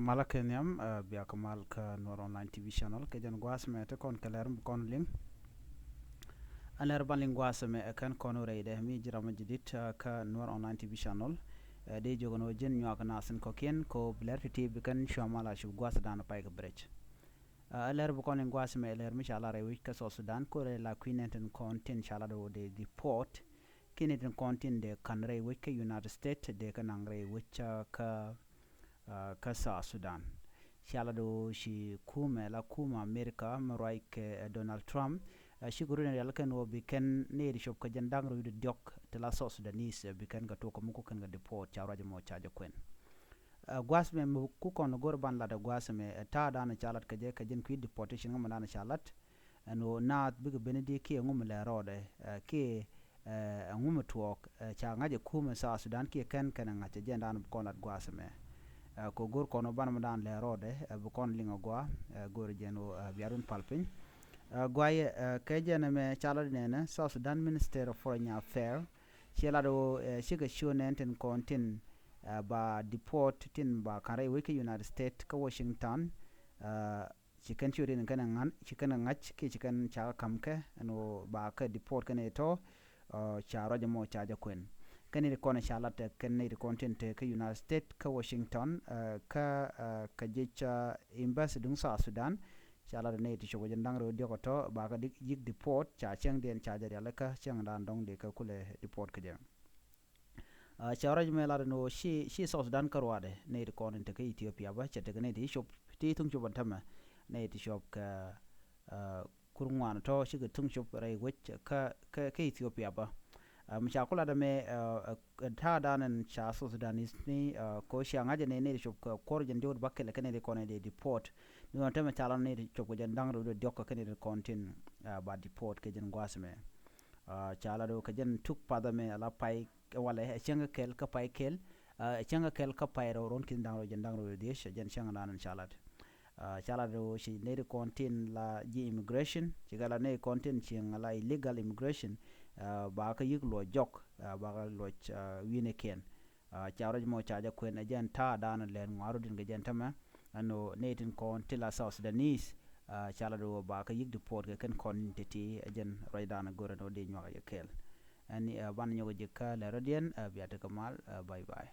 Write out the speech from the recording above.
mala kenyam biya kamal ka Noor Online TV channel ke jan gwas me te kon keler kon ling aler baling gwas me kan kon reide mi jirama jidit ka Noor Online TV channel de jogono jen nyak nasen ko ken ko bler TV kan shamala shu gwas dan pay ka brech aler bu kon gwas me aler mi shala rewi ka so Sudan ko la quinenten content shala do de deport kineten content de kan rewi ka United States de kan angre wicha ka sa Sudan shala do shi kuma la kuma America marai ke Donald Trump shi guru ne yalkan wo biken ne di shop ka jandang ru de diok te la so Sudanese biken ga to ko muko kan ga deport chawra mo chaja kwen gwas me ku kon gor ban la da gwas me ta da na chalat ka je ka jen ku deportation ngam na chalat no na big benedi ke ngum le rode ke ngum tuok cha ngaje kuma sa Sudan ke kan ngaje jenda na kon lat gwas me ko gor kono ban dan le rode bu kon linga gwa gor jeno biarun palpin gwaye ke jena me chala nena South Sudan Minister of Foreign Affairs chela do shiga shonen ten kontin ba deport tin ba kare wike United States ka Washington chicken churin kana ngan chicken ngach ke chicken cha kamke no ba ka deport kana to cha roje mo cha ja kwen kani de kona charlotte kani de content ka United States ka Washington ka jecha embassy dung sa Sudan charlotte ne ti shogo jandang ro de ko to ba ka yik deport cha cheng den cha ja la ka cheng dan dong de ka kule deport ka jang charaj me la no shi South Sudan karwade ne de content ka Ethiopia ba cha de ne ti shop ti tung chuban tama ne ti shop ka kurngwan to shi ga tung shop rai wech ka Ethiopia ba mshakula da me ta danan cha so Sudanese ni ko shi ngaje ne shop ko korjen diod bakkele kane de kone de deport ni on teme chala ne de chop jen dangro de dokka kane de contin ba deport ke jen gwasme chala do ke jen tuk pada me ala pai wala chenga kel ka pai kel chenga kel ka pai ro ron kin dangro jen dangro de she jen chenga nanan chala do shi ne de contin la ji immigration chigala ne contin chinga la illegal immigration ba ka yik lo jok ba ka lo wine ken chawra mo chaja kwen ajan ta dan len ngaru din ga jantama ano netin kon tila South Sudanese chala do ba ka yik deport ga ken kon teti ajan roidana gore no de nyaga kel ani ban nyogo jikka la radian biata kamal bye bye